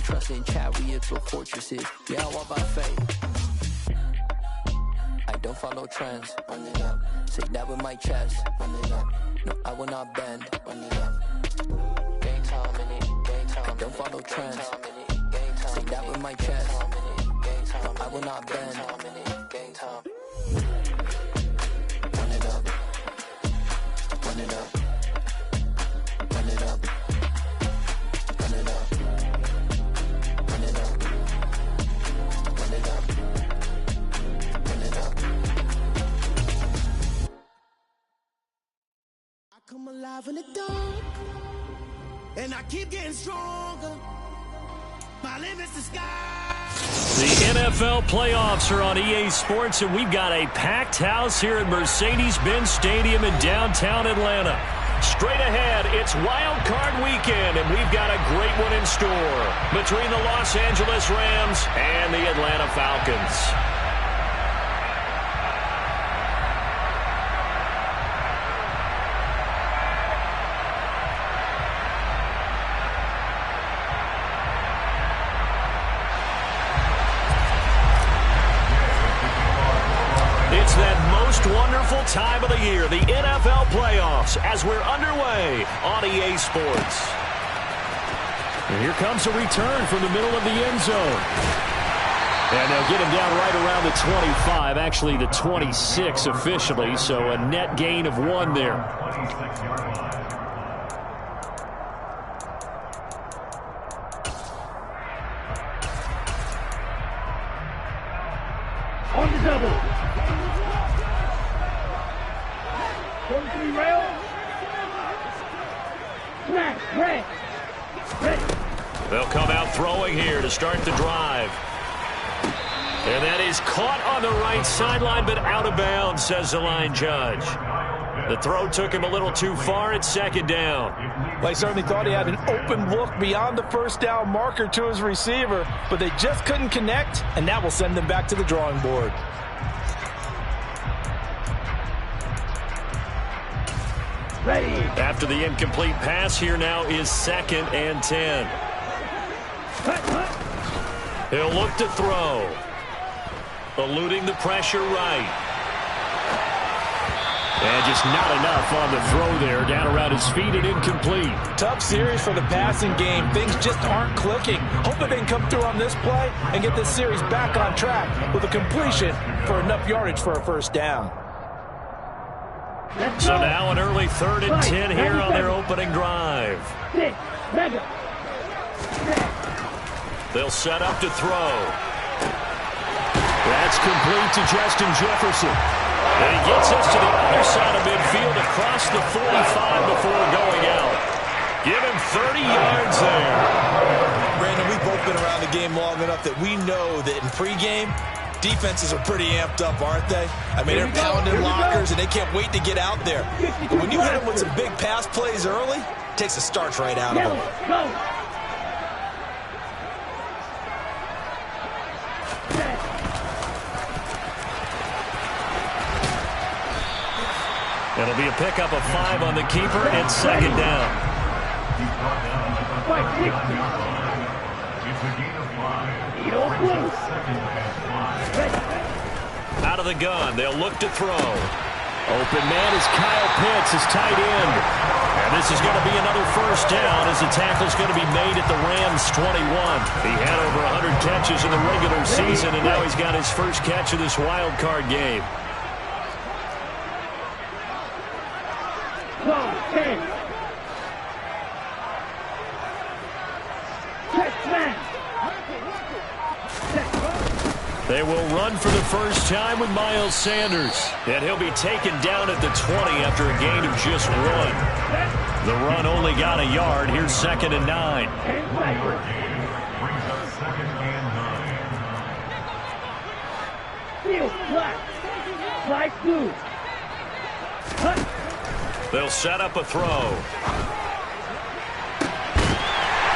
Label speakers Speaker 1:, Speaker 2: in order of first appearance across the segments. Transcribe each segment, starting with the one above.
Speaker 1: trust in chariots or fortresses. Yeah, I walk by faith. I don't follow trends. Run it up. Say that with my chest. Run it up. No, I will not bend. Run it up. Game time in it. Game time. I don't follow trends. Say that with my chest. No, I will not bend. Game time. Run it up. Run it up. Run it up. Run it up. Run it up. Run it up. Run it up.
Speaker 2: I come alive in the dark, and I keep getting stronger. My limit's the sky.
Speaker 3: The NFL playoffs are on EA Sports, and we've got a packed house here at Mercedes-Benz Stadium in downtown Atlanta. Straight ahead, it's Wildcard Weekend, and we've got a great one in store between the Los Angeles Rams and the Atlanta Falcons. It's that most wonderful time of the year, the NFL playoffs, as we're underway on EA Sports. And here comes a return from the middle of the end zone. And they'll get him down right around the 25, actually the 26 officially, so a net gain of 1 there.
Speaker 4: On the double. 23 rail. Smash. Red.
Speaker 3: They'll come out throwing here to start the drive. And that is caught on the right sideline, but out of bounds, says the line judge. The throw took him a little too far at second down.
Speaker 5: Well, he certainly thought he had an open look beyond the first down marker to his receiver, but they just couldn't connect, and that will send them back to the drawing board.
Speaker 4: Ready.
Speaker 3: After the incomplete pass, here now is 2nd and 10. He'll look to throw. Eluding the pressure right. And just not enough on the throw there. Down around his feet and incomplete.
Speaker 5: Tough series for the passing game. Things just aren't clicking. Hoping they can come through on this play and get this series back on track with a completion for enough yardage for a first down.
Speaker 3: So now an early 3rd and 10 here on their opening drive. They'll set up to throw. That's complete to Justin Jefferson. And he gets us to the other side of midfield across the 45 before going out. Give him 30 yards there.
Speaker 6: Brandon, we've both been around the game long enough that we know that in pregame, defenses are pretty amped up, aren't they? I mean, they're pounding lockers, and they can't wait to get out there. But when you hit them with some big pass plays early, it takes the starch right out of them.
Speaker 3: It'll be a pickup of 5 on the keeper and 2nd down. Out of the gun, they'll look to throw. Open man is Kyle Pitts, his tight end. And this is going to be another first down as the tackle's going to be made at the Rams' 21. He had over 100 catches in the regular season, and now he's got his first catch of this wild card game. They will run for the first time with Miles Sanders. And he'll be taken down at the 20 after a gain of just 1. The run only got a yard. Here's 2nd and 9. They'll set up a throw.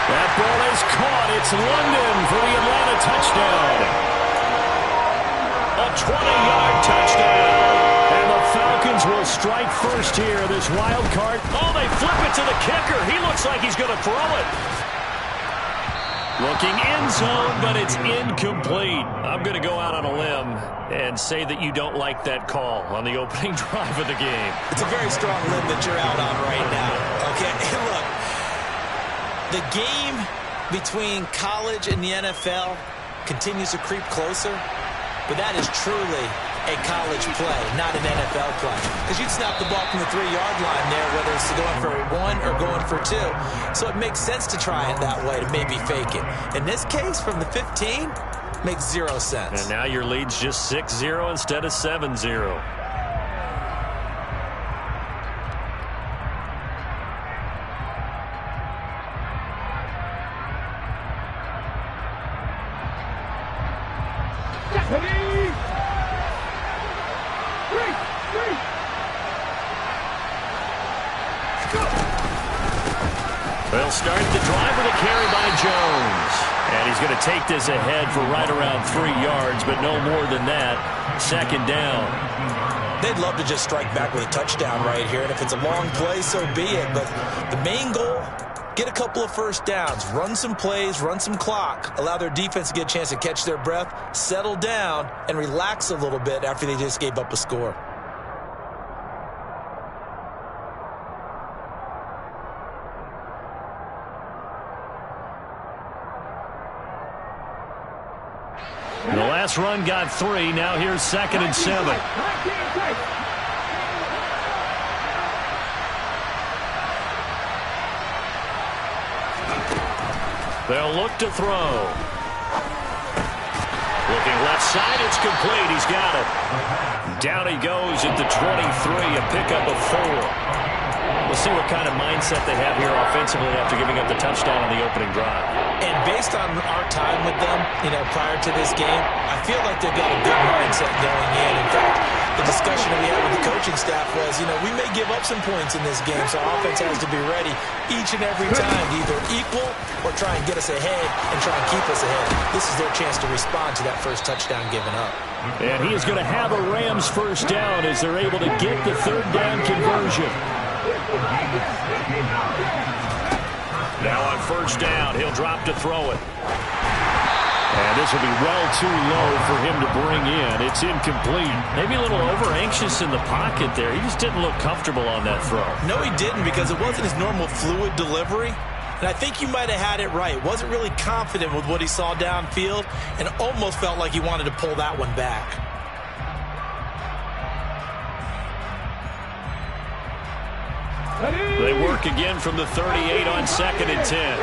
Speaker 3: That ball is caught. It's London for the Atlanta touchdown. A 20-yard touchdown. And the Falcons will strike first here. This wild card. Oh, they flip it to the kicker. He looks like he's going to throw it. Looking end zone, but it's incomplete. I'm going to go out on a limb and say that you don't like that call on the opening drive of the game.
Speaker 6: It's a very strong limb that you're out on right now. Okay, look, the game between college and the NFL continues to creep closer, but that is truly a college play, not an NFL play. Because you'd snap the ball from the 3-yard line there, whether it's going for 1 or going for 2. So it makes sense to try it that way, to maybe fake it. In this case, from the 15, makes 0 sense.
Speaker 3: And now your lead's just 6-0 instead of 7-0. They'll start the drive with a carry by Jones. And he's going to take this ahead for right around 3 yards, but no more than that. 2nd down.
Speaker 6: They'd love to just strike back with a touchdown right here, and if it's a long play, so be it. But the main goal, get a couple of first downs, run some plays, run some clock, allow their defense to get a chance to catch their breath, settle down, and relax a little bit after they just gave up a score.
Speaker 3: The last run got 3. Now here's 2nd and 7. They'll look to throw. Looking left side, it's complete. He's got it. Down he goes at the 23, a pickup of 4. We'll see what kind of mindset they have here offensively after giving up the touchdown on the opening drive.
Speaker 6: And based on our time with them, prior to this game, I feel like they've got a good mindset going in. In fact, the discussion that we had with the coaching staff was, we may give up some points in this game, so our offense has to be ready each and every time to either equal or try and get us ahead and try and keep us ahead. This is their chance to respond to that first touchdown given up.
Speaker 3: And he is going to have a Rams first down as they're able to get the 3rd down conversion. Now on first down, he'll drop to throw it. And this will be well too low for him to bring in. It's incomplete. Maybe a little over-anxious in the pocket there. He just didn't look comfortable on that throw.
Speaker 6: No, he didn't, because it wasn't his normal fluid delivery. And I think you might have had it right. Wasn't really confident with what he saw downfield and almost felt like he wanted to pull that one back.
Speaker 3: They work again from the 38 on 2nd and 10.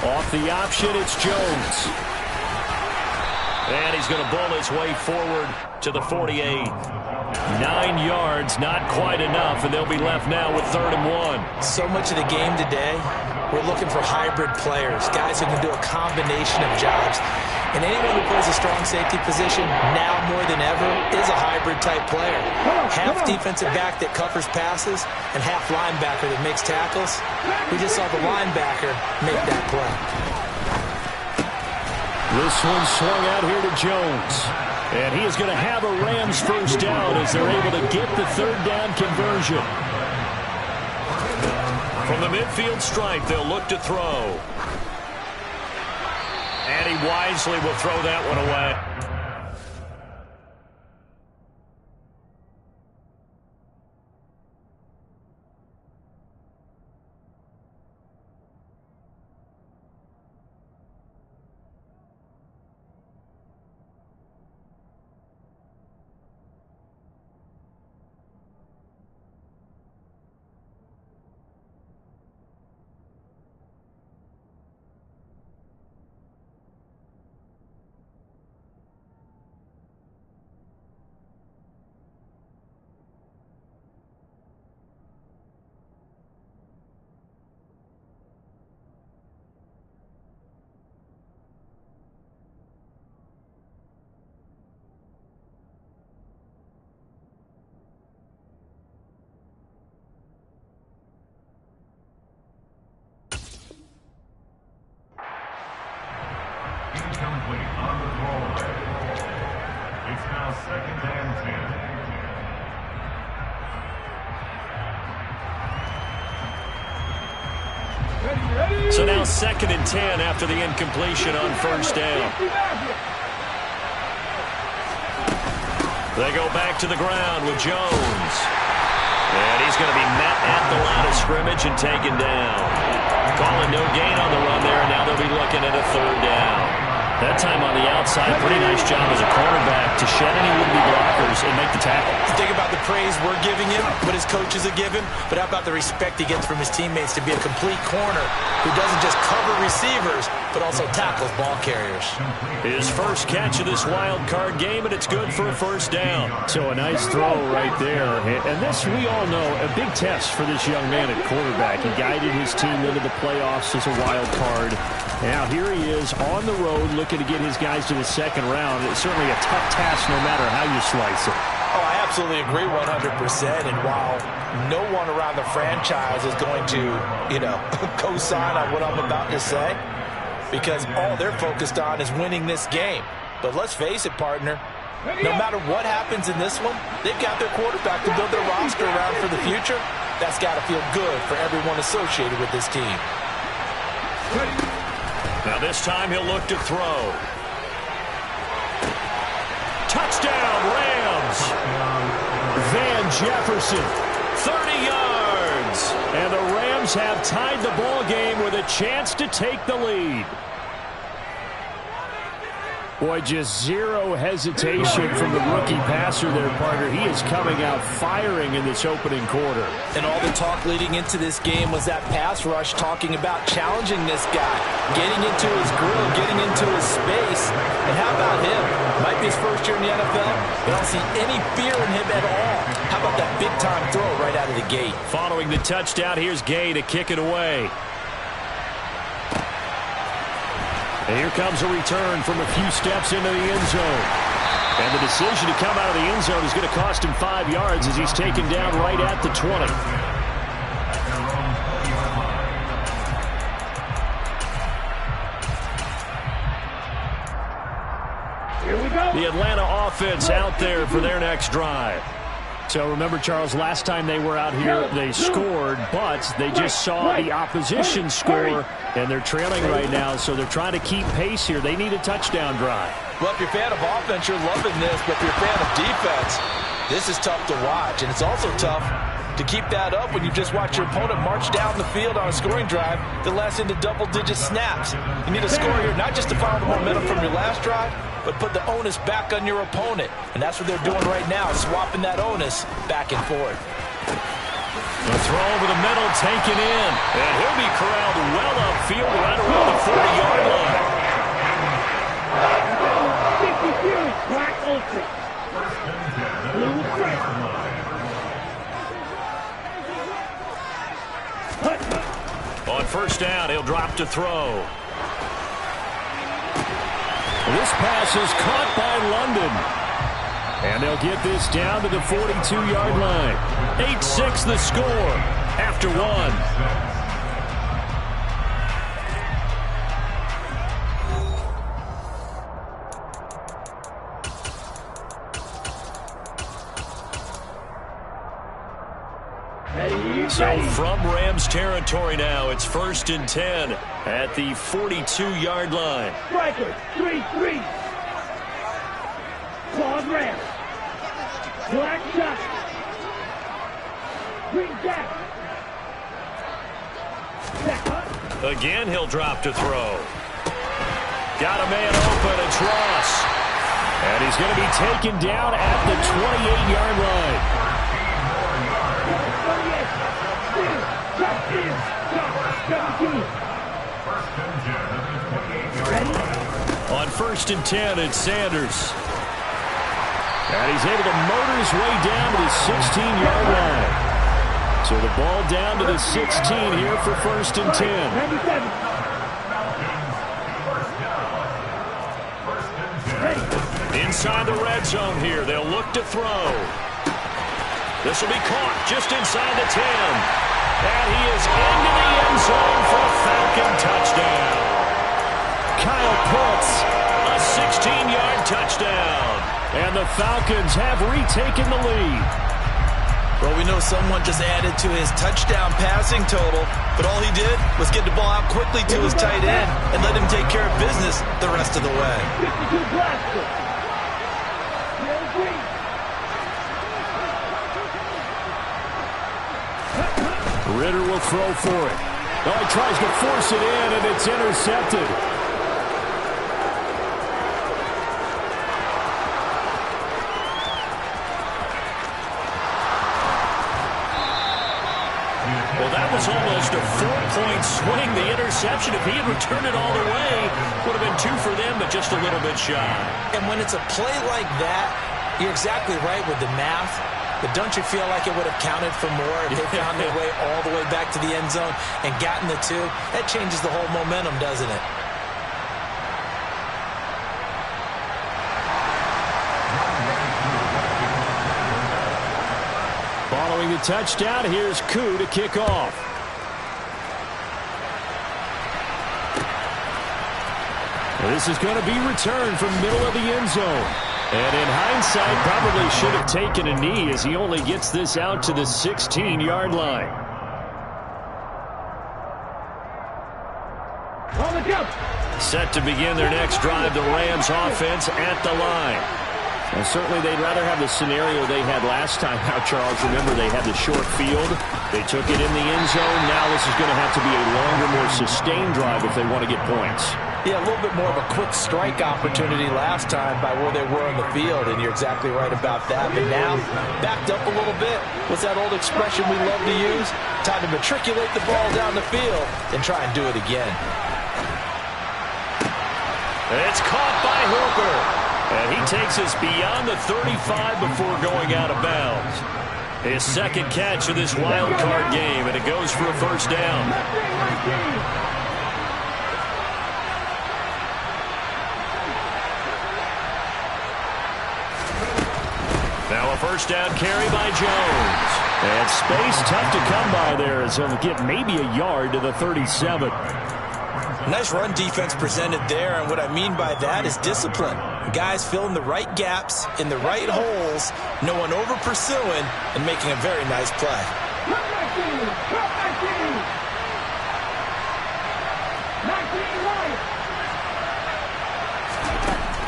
Speaker 3: Off the option, it's Jones. And he's going to bull his way forward to the 48. 9 yards, not quite enough, and they'll be left now with 3rd and 1.
Speaker 6: So much of the game today, we're looking for hybrid players, guys who can do a combination of jobs. And anyone who plays a strong safety position, now more than ever, is a hybrid-type player. Half defensive back that covers passes and half linebacker that makes tackles. We just saw the linebacker make that play.
Speaker 3: This one swung out here to Jones. And he is going to have a Rams first down as they're able to get the 3rd down conversion. From the midfield stripe, they'll look to throw. And he wisely will throw that one away. So now 2nd and 10 after the incompletion on first down. They go back to the ground with Jones. And he's going to be met at the line of scrimmage and taken down. Calling no gain on the run there, and now they'll be looking at a 3rd down. That time on the outside, pretty nice job as a cornerback to shed any would-be blockers and make the tackle.
Speaker 6: Think about the praise we're giving him, what his coaches are giving, but how about the respect he gets from his teammates to be a complete corner who doesn't just cover receivers, but also tackles ball carriers.
Speaker 3: His first catch of this wild card game, and it's good for a 1st down.
Speaker 7: So a nice throw right there. And this, we all know, a big test for this young man at quarterback. He guided his team into the playoffs as a wild card. Now here he is on the road looking to get his guys to the 2nd round. It's certainly a tough task no matter how you slice it.
Speaker 6: Oh, I absolutely agree 100%. And while no one around the franchise is going to, co-sign on what I'm about to say, because all they're focused on is winning this game. But let's face it, partner, no matter what happens in this one, they've got their quarterback to build their roster around for the future. That's got to feel good for everyone associated with this team.
Speaker 3: Now this time he'll look to throw. Touchdown, Rams! Van Jefferson, 30 yards. And the Rams have tied the ball game with a chance to take the lead.
Speaker 7: Boy, just zero hesitation from the rookie passer there, partner. He is coming out firing in this opening quarter.
Speaker 5: And all the talk leading into this game was that pass rush talking about challenging this guy, getting into his grill, getting into his space. And how about him? Might be his first year in the NFL, but I don't see any fear in him at all. How about that big-time throw right out of the gate?
Speaker 3: Following the touchdown, here's Gay to kick it away. And here comes a return from a few steps into the end zone. And the decision to come out of the end zone is going to cost him 5 yards as he's taken down right at the 20.
Speaker 4: Here we go.
Speaker 3: The Atlanta offense out there for their next drive.
Speaker 7: So remember, Charles, last time they were out here, they scored, but they just saw the opposition score, and they're trailing right now, so they're trying to keep pace here. They need a touchdown drive.
Speaker 6: Well, if you're a fan of offense, you're loving this, but if you're a fan of defense, this is tough to watch, and it's also tough to keep that up when you just watch your opponent march down the field on a scoring drive that lasts into double-digit snaps. You need a score here, not just to follow the momentum from your last drive, but put the onus back on your opponent. And that's what they're doing right now, swapping that onus back and forth.
Speaker 3: The throw over the middle, taken in. And he'll be corralled well upfield right around the 40-yard line.
Speaker 4: 50 Fury, Black Ultra. Blue Crest.
Speaker 3: On first down, he'll drop to throw. This pass is caught by London. And they'll get this down to the 42-yard line. 8-6 the score after one. So from Rams territory now, it's 1st and 10 at the 42-yard line.
Speaker 4: Striker, 3-3. Claude Rams. Black shot. Green jack.
Speaker 3: Again, he'll drop to throw. Got a man open, it's Ross. And he's going to be taken down at the 28-yard line. On 1st and 10, it's Sanders. And he's able to motor his way down to the 16-yard line. So the ball down to the 16 here for 1st and 10. Inside the red zone here, they'll look to throw. This will be caught just inside the 10. And he is into the end zone for a Falcon touchdown. Kyle Pitts, a 16-yard touchdown. And the Falcons have retaken the lead.
Speaker 6: Well, we know someone just added to his touchdown passing total, but all he did was get the ball out quickly to his tight end and let him take care of business the rest of the way.
Speaker 4: 52 blaster.
Speaker 7: Ritter will throw for it. Oh, he tries to force it in, and it's intercepted.
Speaker 3: Well, that was almost a 4-point swing. The interception, if he had returned it all the way, would have been 2 for them, but just a little bit shy.
Speaker 5: And when it's a play like that, you're exactly right with the math. But don't you feel like it would have counted for more if they found their way all the way back to the end zone and gotten the 2? That changes the whole momentum, doesn't it?
Speaker 7: Following the touchdown, here's Koo to kick off. This is going to be returned from middle of the end zone. And in hindsight, probably should have taken a knee as he only gets this out to the 16-yard line. Set to begin their next drive, the Rams offense at the line. And certainly they'd rather have the scenario they had last time out, Charles. Remember, they had the short field. They took it in the end zone. Now this is going to have to be a longer, more sustained drive if they want to get points.
Speaker 5: Yeah, a little bit more of a quick strike opportunity last time by where they were on the field, and you're exactly right about that. But now, backed up a little bit. What's that old expression we love to use? Time to matriculate the ball down the field and try and do it again.
Speaker 3: It's caught by Hooper. And he takes us beyond the 35 before going out of bounds. His second catch of this wild card game, and it goes for a first down. Now a first down carry by Jones. And space tough to come by there as he'll get maybe a yard to the 37.
Speaker 6: Nice run defense presented there, and what I mean by that is discipline. Guys filling the right gaps in the right holes, no one over pursuing, and making a very nice play.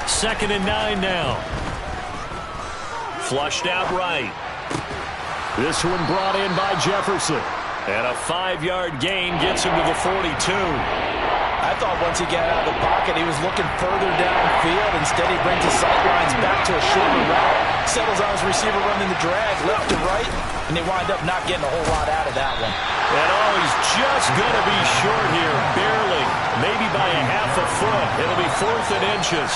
Speaker 3: Second and 9 now. Flushed out right.
Speaker 7: This one brought in by Jefferson.
Speaker 3: And a 5-yard gain gets him to the 42.
Speaker 5: I thought once he got out of the pocket, he was looking further downfield. Instead, he brings his sightlines back to a shorter route. Settles on his receiver running the drag left to right, and they wind up not getting a whole lot out of that one.
Speaker 3: And he's just going to be short here, barely, maybe by a half a foot. It'll be 4th and inches.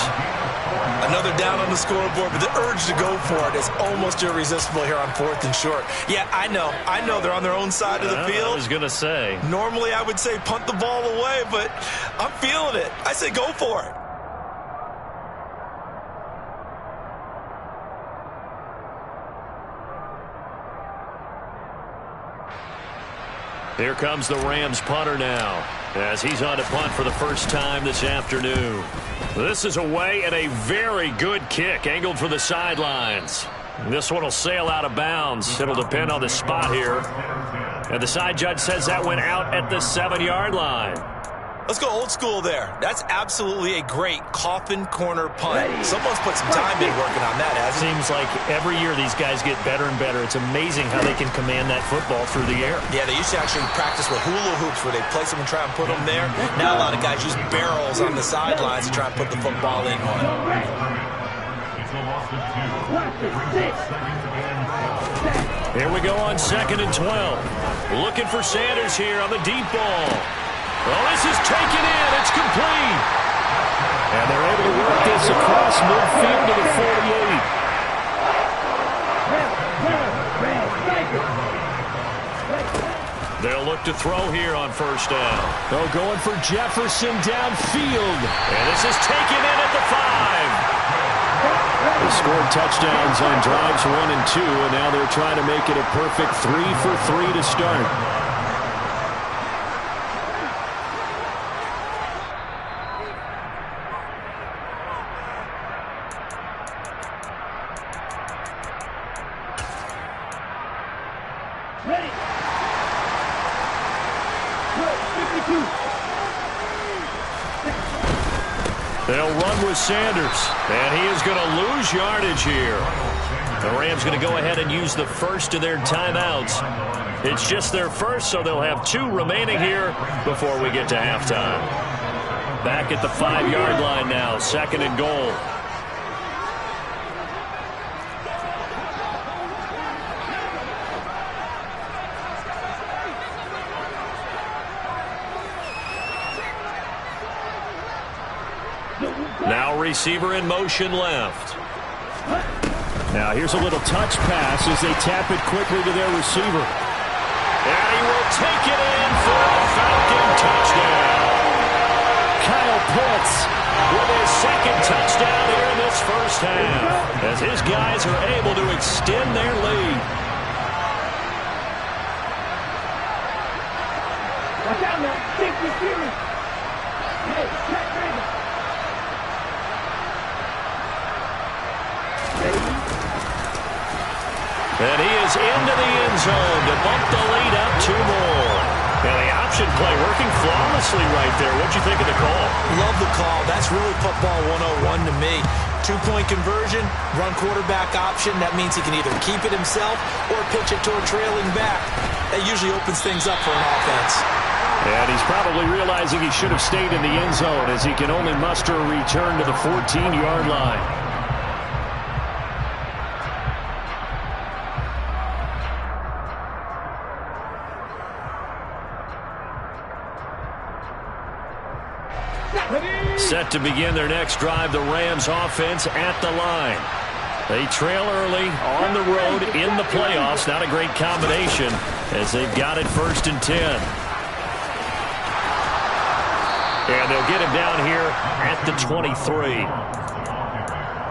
Speaker 6: Another down on the scoreboard, but the urge to go for it is almost irresistible here on 4th and short. Yeah, I know they're on their own side of the field.
Speaker 3: I was going to say.
Speaker 6: Normally I would say punt the ball away, but I'm feeling it. I say go for it.
Speaker 3: Here comes the Rams punter now, as he's on to punt for the first time this afternoon. This is away and a very good kick, angled for the sidelines. This one will sail out of bounds. It'll depend on the spot here. And the side judge says that went out at the 7-yard line.
Speaker 6: Let's go old school there. That's absolutely a great coffin corner punt. Someone's put some time in working on that, hasn't it?
Speaker 3: Seems like every year these guys get better and better. It's amazing how they can command that football through the air.
Speaker 6: Yeah, they used to actually practice with hula hoops where they place them and try and put them there. Now a lot of guys use barrels on the sidelines to try and put the football in on.
Speaker 3: Here we go on 2nd and 12. Looking for Sanders here on the deep ball. Well, this is taken in. It's complete.
Speaker 7: And they're able to work this across midfield to the 48.
Speaker 3: They'll look to throw here on first down.
Speaker 7: They're going for Jefferson downfield.
Speaker 3: And this is taken in at the 5.
Speaker 7: They scored touchdowns on drives 1 and 2, and now they're trying to make it a perfect 3 for 3 to start.
Speaker 3: They'll run with Sanders, and he is going to lose yardage here. The Rams going to go ahead and use the first of their timeouts. It's just their first, so they'll have 2 remaining here before we get to halftime. Back at the 5-yard line now, 2nd and goal. Now receiver in motion left.
Speaker 7: Now here's a little touch pass as they tap it quickly to their receiver.
Speaker 3: And he will take it in for a Falcon touchdown.
Speaker 7: Kyle Pitts
Speaker 3: with his 2nd touchdown here in this first half, as his guys are able to extend their lead.
Speaker 4: Watch out now. Safety series. Hey, check ready.
Speaker 3: And he is into the end zone to bump the lead up 2 more. And the option play working flawlessly right there. What'd you think of the call?
Speaker 6: Love the call. That's really football 101 to me. 2-point conversion, run quarterback option. That means he can either keep it himself or pitch it to a trailing back. That usually opens things up for an offense.
Speaker 7: And he's probably realizing he should have stayed in the end zone as he can only muster a return to the 14-yard line.
Speaker 3: Set to begin their next drive, the Rams offense at the line. They trail early on the road in the playoffs. Not a great combination as they've got it 1st and 10. And they'll get him down here at the 23.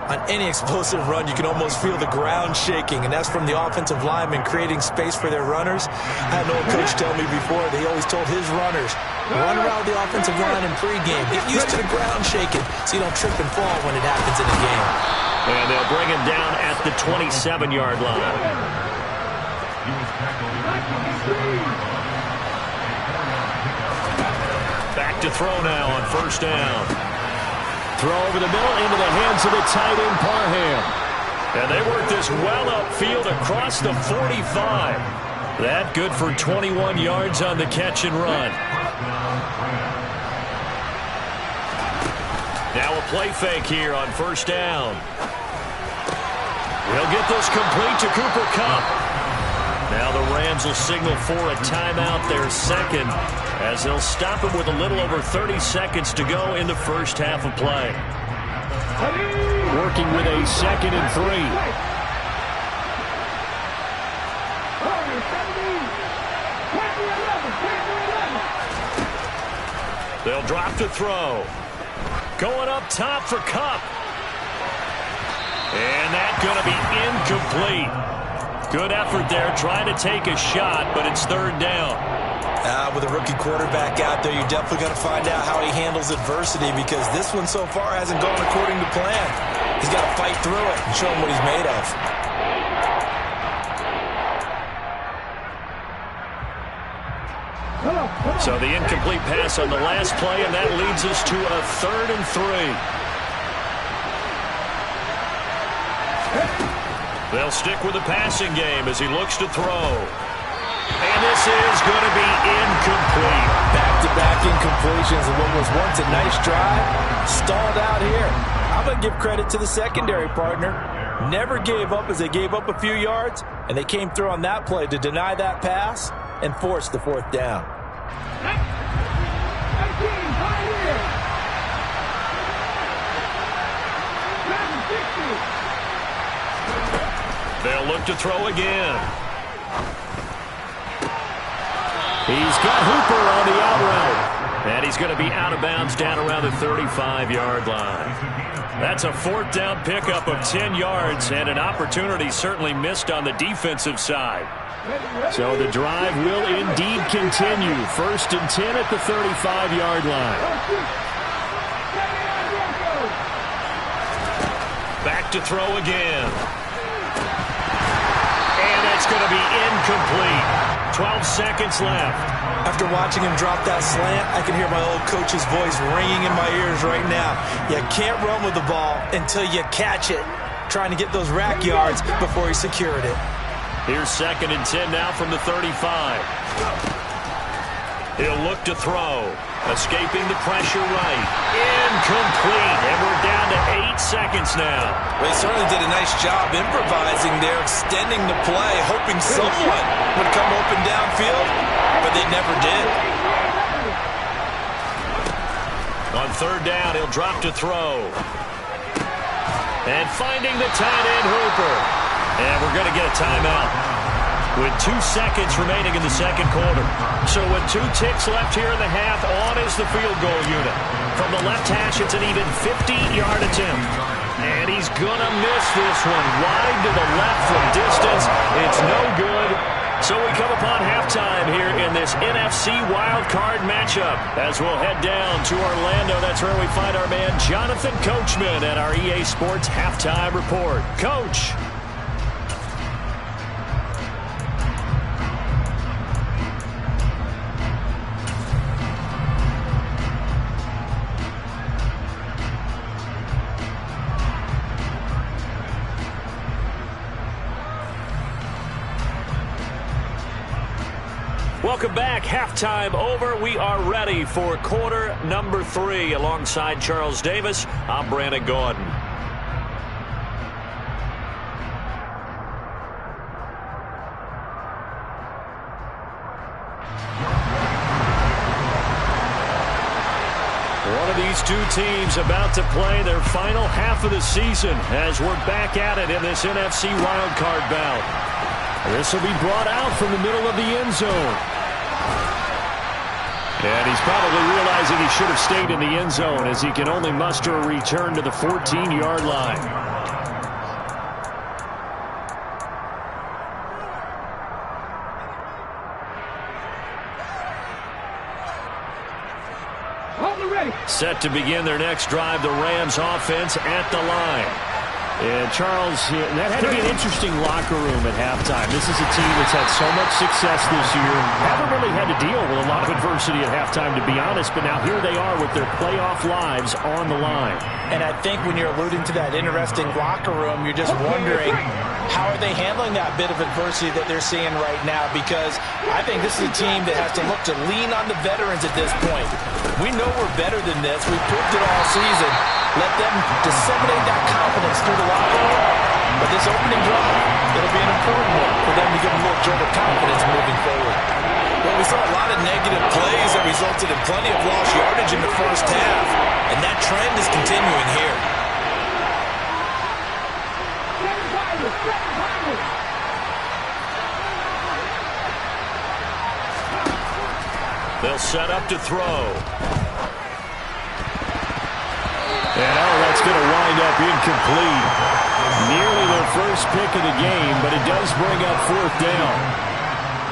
Speaker 6: On any explosive run, you can almost feel the ground shaking, and that's from the offensive linemen creating space for their runners. I had an old coach tell me before, they always told his runners, run around the offensive line in pregame. Get used to the ground shaking so you don't trip and fall when it happens in a game.
Speaker 3: And they'll bring him down at the 27-yard line. Back to throw now on 1st down. Throw over the middle into the hands of the tight end, Parham. And they work this well upfield across the 45. That good for 21 yards on the catch and run. Now a play fake here on 1st down. We'll get this complete to Cooper Kupp. Now the Rams will signal for a timeout, their 2nd, as they'll stop him with a little over 30 seconds to go in the first half of play.
Speaker 7: Working with a 2nd and 3.
Speaker 3: They'll drop to throw. Going up top for Kupp. And that's going to be incomplete. Good effort there, trying to take a shot, but it's 3rd down.
Speaker 6: With a rookie quarterback out there, you're definitely going to find out how he handles adversity, because this one so far hasn't gone according to plan. He's got to fight through it and show him what he's made of.
Speaker 3: So the incomplete pass on the last play, and that leads us to a 3rd and 3. They'll stick with the passing game as he looks to throw. And this is going to be incomplete.
Speaker 5: Back-to-back incompletions of what was once a nice drive. Stalled out here. I'm going to give credit to the secondary partner. Never gave up as they gave up a few yards, and they came through on that play to deny that pass and force the 4th down.
Speaker 3: They'll look to throw again.
Speaker 7: He's got Hooper on the out route.
Speaker 3: And he's going to be out of bounds down around the 35-yard line. That's a 4th down pickup of 10 yards, and an opportunity certainly missed on the defensive side.
Speaker 7: So the drive will indeed continue. 1st and 10 at the 35-yard line.
Speaker 3: Back to throw again. And it's going to be incomplete. 12 seconds left.
Speaker 6: After watching him drop that slant, I can hear my old coach's voice ringing in my ears right now. You can't run with the ball until you catch it. Trying to get those rack yards before he secured it.
Speaker 3: Here's 2nd and 10 now from the 35. He'll look to throw. Escaping the pressure right. Incomplete. And we're down to 8 seconds now.
Speaker 6: Well, he certainly did a nice job improvising there, extending the play, hoping someone would come open downfield, but they never did.
Speaker 3: On 3rd down, he'll drop to throw. And finding the tight end, Hooper. And we're going to get a timeout with 2 seconds remaining in the 2nd quarter. So with 2 ticks left here in the half, on is the field goal unit. From the left hash, it's an even 50-yard attempt. And he's going to miss this one. Wide to the left from distance. It's no good. So we come upon halftime here in this NFC Wildcard matchup. As we'll head down to Orlando, that's where we find our man Jonathan Coachman at our EA Sports Halftime Report. Coach. Welcome back. Halftime over. We are ready for quarter number 3. Alongside Charles Davis, I'm Brandon Gordon. One of these 2 teams about to play their final half of the season as we're back at it in this NFC Wildcard bout. This will be brought out from the middle of the end zone. And he's probably realizing he should have stayed in the end zone as he can only muster a return to the 14-yard line. Set to begin their next drive, the Rams offense at the line. And Charles, that had to be an interesting locker room at halftime. This is a team that's had so much success this year. Haven't really had to deal with a lot of adversity at halftime, to be honest. But now here they are with their playoff lives on the line.
Speaker 5: And I think when you're alluding to that interesting locker room, you're just wondering, how are they handling that bit of adversity that they're seeing right now? Because I think this is a team that has to look to lean on the veterans at this point. We know we're better than this. We've proved it all season. Let them disseminate that confidence through the locker room. But this opening drive, it'll be an important one for them to give them a little jolt of confidence moving forward.
Speaker 6: Well, we saw a lot of negative plays that resulted in plenty of lost yardage in the first half. And that trend is continuing here.
Speaker 3: They'll set up to throw. And that's going to wind up incomplete. Nearly their first pick of the game, but it does bring up 4th down.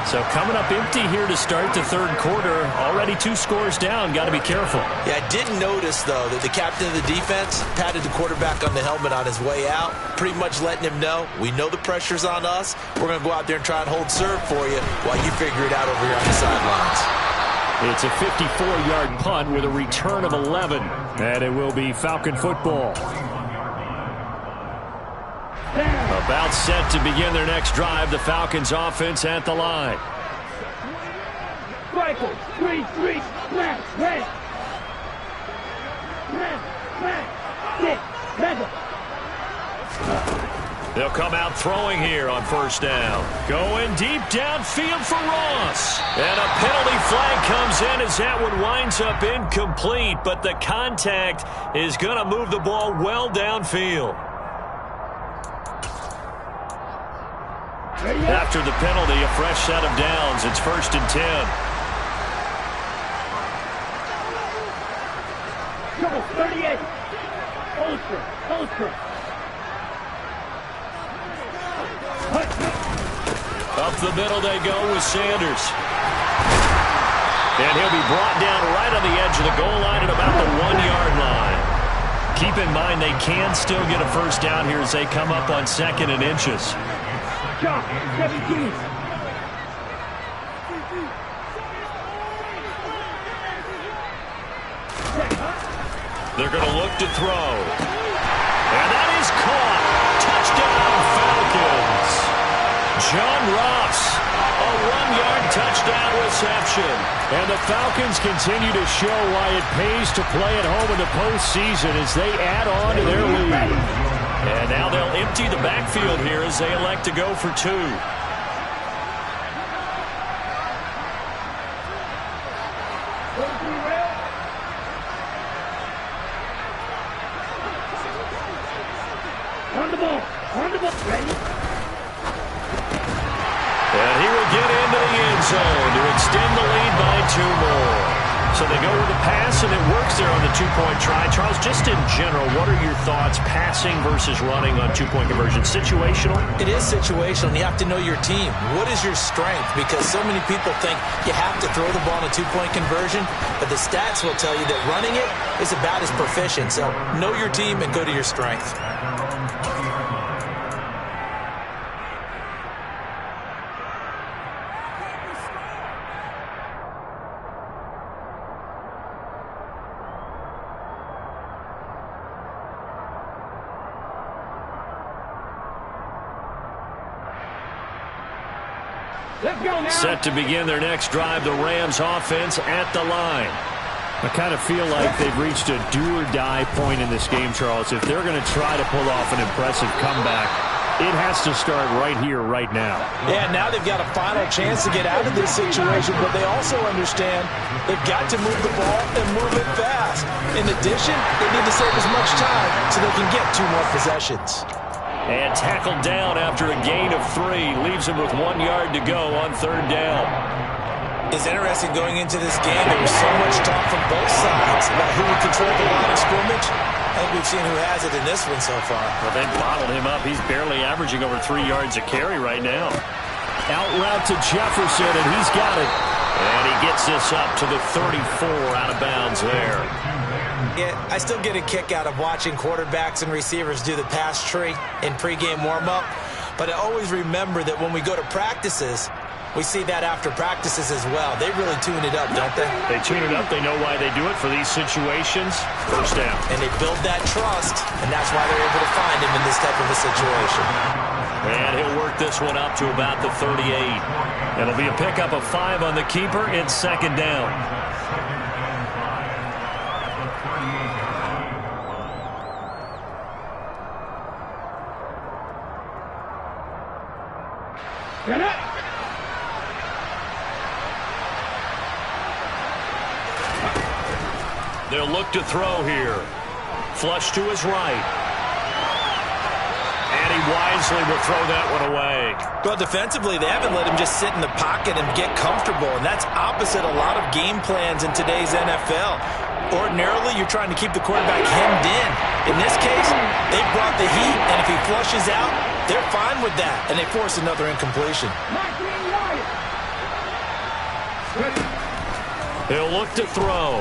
Speaker 3: So coming up empty here to start the 3rd quarter. Already 2 scores down. Got to be careful.
Speaker 6: Yeah, I did notice, though, that the captain of the defense patted the quarterback on the helmet on his way out, pretty much letting him know, we know the pressure's on us. We're going to go out there and try and hold serve for you while you figure it out over here on the sidelines.
Speaker 3: It's a 54-yard punt with a return of 11. And it will be Falcon football. About set to begin their next drive. The Falcons offense at the line.
Speaker 4: Rifle, 3-3, smash, red.
Speaker 3: They'll come out throwing here on 1st down. Going deep downfield for Ross. And a penalty flag comes in as that one winds up incomplete. But the contact is going to move the ball well downfield. After the penalty, a fresh set of downs. It's 1st and 10.
Speaker 4: Come on, 38. Ultra.
Speaker 3: Up the middle they go with Sanders. And he'll be brought down right on the edge of the goal line at about the 1-yard line. Keep in mind they can still get a 1st down here as they come up on 2nd and inches.
Speaker 4: Shot, 17.
Speaker 3: They're going to look to throw. And that is caught. Touchdown, Falcons. John Ross, a 1-yard touchdown reception. And the Falcons continue to show why it pays to play at home in the postseason as they add on to their lead. And now they'll empty the backfield here as they elect to go for 2.
Speaker 4: Ready?
Speaker 3: And he will get into the end zone to extend the lead by 2 more. So they go with the pass, and it works there on the 2-point try. Charles, just in general, what are your thoughts passing versus running on 2-point conversion? Situational?
Speaker 5: It is situational, and you have to know your team. What is your strength? Because so many people think you have to throw the ball in a 2-point conversion, but the stats will tell you that running it is about as proficient. So know your team and go to your strength.
Speaker 3: Set to begin their next drive, the Rams offense at the line.
Speaker 7: I kind of feel like they've reached a do-or-die point in this game, Charles. If they're going to try to pull off an impressive comeback, it has to start right here, right now.
Speaker 5: Yeah, now they've got a final chance to get out of this situation, but they also understand they've got to move the ball and move it fast. In addition, they need to save as much time so they can get 2 more possessions.
Speaker 3: And tackled down after a gain of 3. Leaves him with 1 yard to go on 3rd down.
Speaker 5: It's interesting going into this game. There was so much talk from both sides about who would control the line of scrimmage. I think we've seen who has it in this one so far.
Speaker 3: Well, they bottled him up. He's barely averaging over 3 yards a carry right now.
Speaker 7: Out route to Jefferson, and he's got it.
Speaker 3: And he gets this up to the 34 out of bounds there.
Speaker 5: Yeah, I still get a kick out of watching quarterbacks and receivers do the pass tree in pregame warm-up. But I always remember that when we go to practices, we see that after practices as well. They really tune it up, don't they?
Speaker 3: They tune it up. They know why they do it for these situations. 1st down.
Speaker 5: And they build that trust, and that's why they're able to find him in this type of a situation.
Speaker 3: And he'll work this one up to about the 38. It'll be a pickup of 5 on the keeper. It's 2nd down. They'll look to throw here. Flush to his right. And he wisely will throw that one away.
Speaker 5: Well, defensively, they haven't let him just sit in the pocket and get comfortable, and that's opposite a lot of game plans in today's NFL. Ordinarily, you're trying to keep the quarterback hemmed in. In this case, they brought the heat, and if he flushes out, they're fine with that, and they force another incompletion.
Speaker 3: He'll look to throw.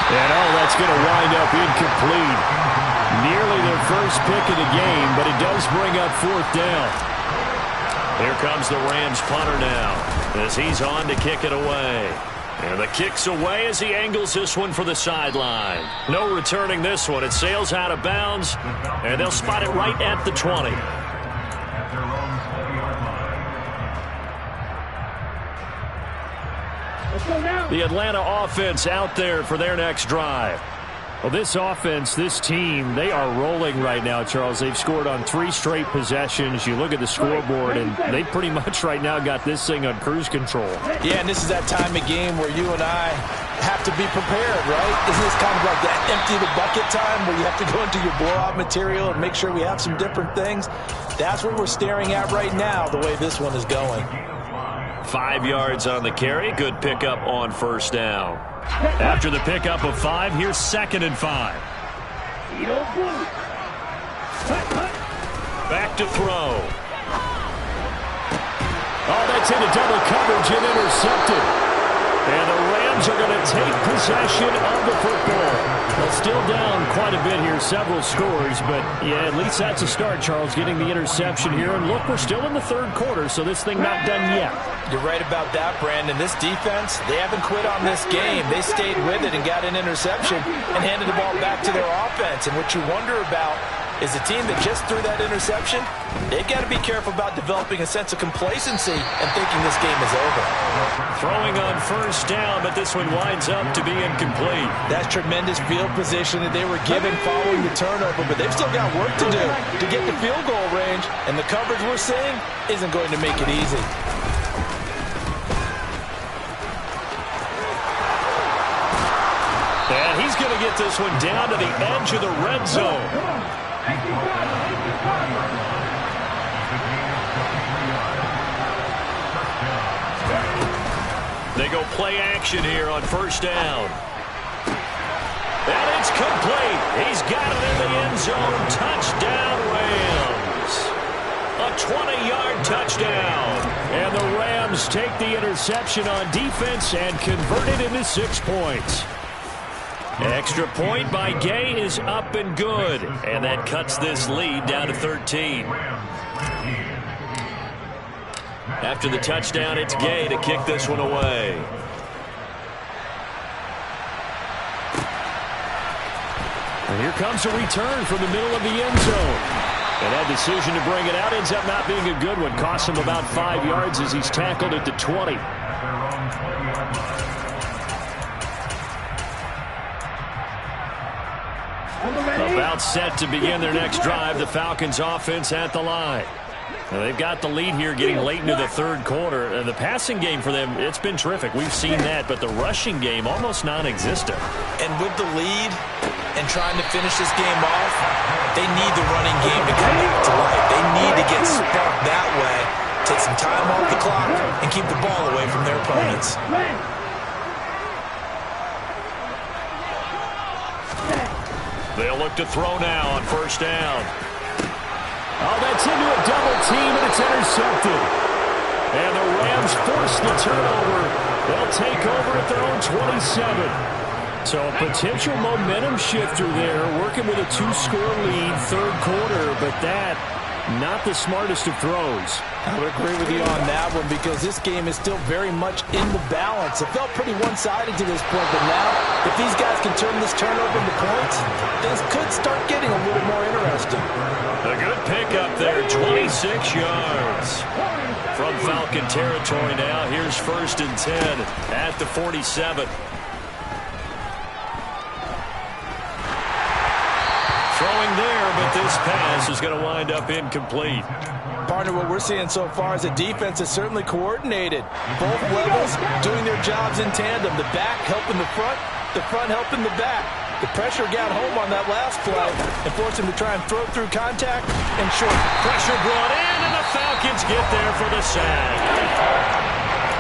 Speaker 7: And that's going to wind up incomplete. Nearly their first pick of the game, but it does bring up 4th down.
Speaker 3: Here comes the Rams punter now as he's on to kick it away. And the kick's away as he angles this one for the sideline. No returning this one. It sails out of bounds, and they'll spot it right at the 20. The Atlanta offense out there for their next drive.
Speaker 7: Well, this offense, this team, they are rolling right now, Charles. They've scored on 3 straight possessions. You look at the scoreboard, and they pretty much right now got this thing on cruise control.
Speaker 5: Yeah, and this is that time of game where you and I have to be prepared, right? Isn't this kind of like that empty the bucket time where you have to go into your blowout material and make sure we have some different things? That's what we're staring at right now, the way this one is going.
Speaker 3: 5 yards on the carry. Good pickup on 1st down. After the pickup of 5, here's 2nd and 5. Back to throw.
Speaker 7: Oh, that's into double coverage and intercepted.
Speaker 3: And the Rams are going to take possession of the football. Well, still down quite a bit here, several scores, but yeah, at least that's a start, Charles, getting the interception here. And look, we're still in the third quarter, so this thing not done yet.
Speaker 5: You're right about that, Brandon. This defense, they haven't quit on this game. They stayed with it and got an interception and handed the ball back to their offense. And what you wonder about is a team that just threw that interception, they've got to be careful about developing a sense of complacency and thinking this game is over.
Speaker 3: Throwing on first down, but this one winds up to be incomplete.
Speaker 5: That's tremendous field position that they were given following the turnover, but they've still got work to do to get to field goal range, and the coverage we're seeing isn't going to make it easy.
Speaker 3: And he's going to get this one down to the edge of the red zone. They go play action here on first down. And it's complete. He's got it in the end zone. Touchdown, Rams. A 20-yard touchdown. And the Rams take the interception on defense and convert it into 6 points. Extra point by Gay is up and good. And that cuts this lead down to 13. After the touchdown, it's Gay to kick this one away. And here comes a return from the middle of the end zone. And that decision to bring it out ends up not being a good one. Costs him about 5 yards as he's tackled at the 20. About set to begin their next drive. The Falcons offense at the line. Now they've got the lead here getting late into the third quarter. The passing game for them, it's been terrific. We've seen that, but the rushing game almost non-existent.
Speaker 5: And with the lead and trying to finish this game off, they need the running game to come back to life. They need to get sparked that way, take some time off the clock, and keep the ball away from their opponents.
Speaker 3: They'll look to throw now on first down. Oh, that's into a double team, and it's intercepted. And the Rams force the turnover. They'll take over at their own 27. So a potential momentum shifter there, working with a 2-score lead, third quarter, but that, not the smartest of throws.
Speaker 5: I would agree with you on that one because this game is still very much in the balance. It felt pretty one-sided to this point, but now, if these guys can turn this turnover into points, things could start getting a little more interesting.
Speaker 3: A good pickup there, 26 yards. From Falcon territory now, here's 1st and 10 at the 47. Throwing there, but this pass is going to wind up incomplete.
Speaker 5: Partner, what we're seeing so far is the defense is certainly coordinated. Both levels doing their jobs in tandem. The back helping the front helping the back. The pressure got home on that last play and forced him to try and throw through contact and short.
Speaker 3: Pressure brought in, and the Falcons get there for the sack.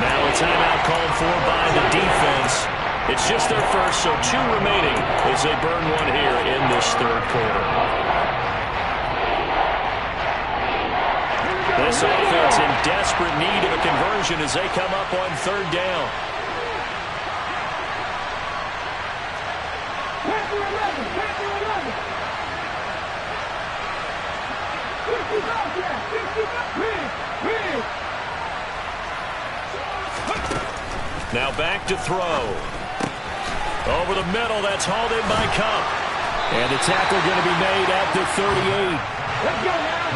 Speaker 3: Now a timeout called for by the defense. It's just their first, so 2 remaining as they burn one here in this third quarter. This offense in desperate need of a conversion as they come up on third down. Now back to throw. Over the middle, that's hauled in by Cup. And the tackle going to be made at the 38.
Speaker 4: Let's go now.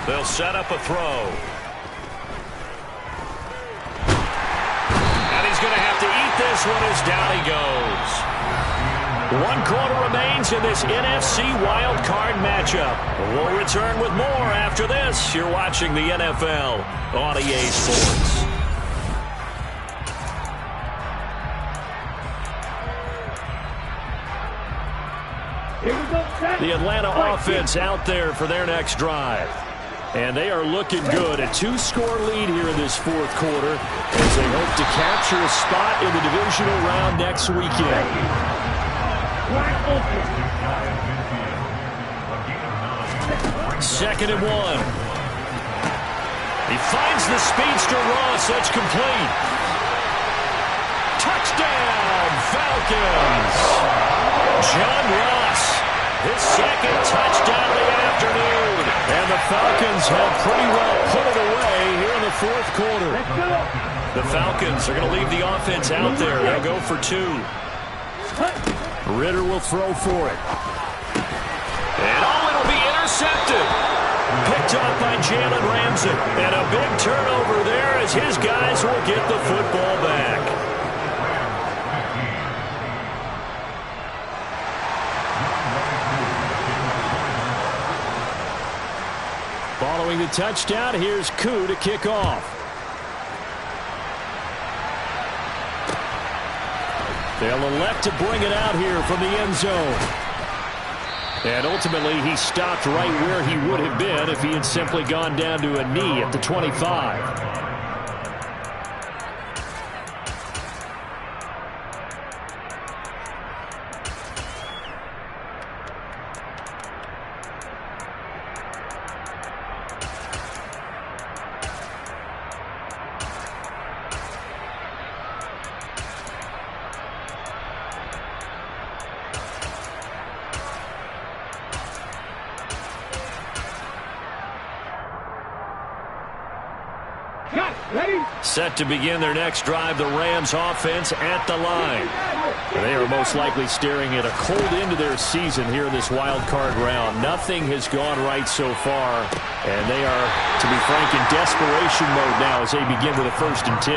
Speaker 3: They'll set up a throw. And he's going to have to eat this one as down he goes. 1 quarter remains in this NFC Wildcard matchup. We'll return with more after this. You're watching the NFL on EA Sports. The Atlanta offense out there for their next drive. And they are looking good. A 2-score lead here in this fourth quarter as they hope to capture a spot in the divisional round next weekend. Second and 1. He finds the speedster Ross. That's complete. Touchdown, Falcons. John Ross, his second touchdown of the afternoon. And the Falcons have pretty well put it away here in the fourth quarter. The Falcons are going to leave the offense out there. They'll go for 2.
Speaker 7: Ritter will throw for it.
Speaker 3: And it'll be intercepted. Picked off by Jalen Ramsey. And a big turnover there as his guys will get the football back.
Speaker 7: Following the touchdown, here's Koo to kick off. They'll elect to bring it out here from the end zone. And ultimately, he stopped right where he would have been if he had simply gone down to a knee at the 25.
Speaker 3: Set to begin their next drive, the Rams offense at the line.
Speaker 7: They are most likely staring at a cold end to their season here in this wild card round. Nothing has gone right so far, and they are, to be frank, in desperation mode now as they begin with a 1st and 10.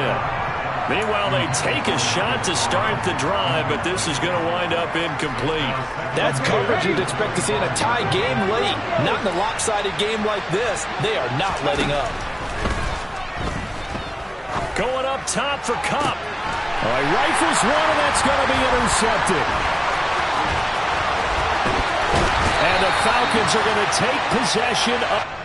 Speaker 3: Meanwhile, they take a shot to start the drive, but this is going to wind up incomplete.
Speaker 5: That's coverage you'd expect to see in a tie game late. Not in a lopsided game like this. They are not letting up.
Speaker 3: Going up top for Kupp.
Speaker 7: Rifles one, and that's going to be intercepted. And the Falcons are going to take possession of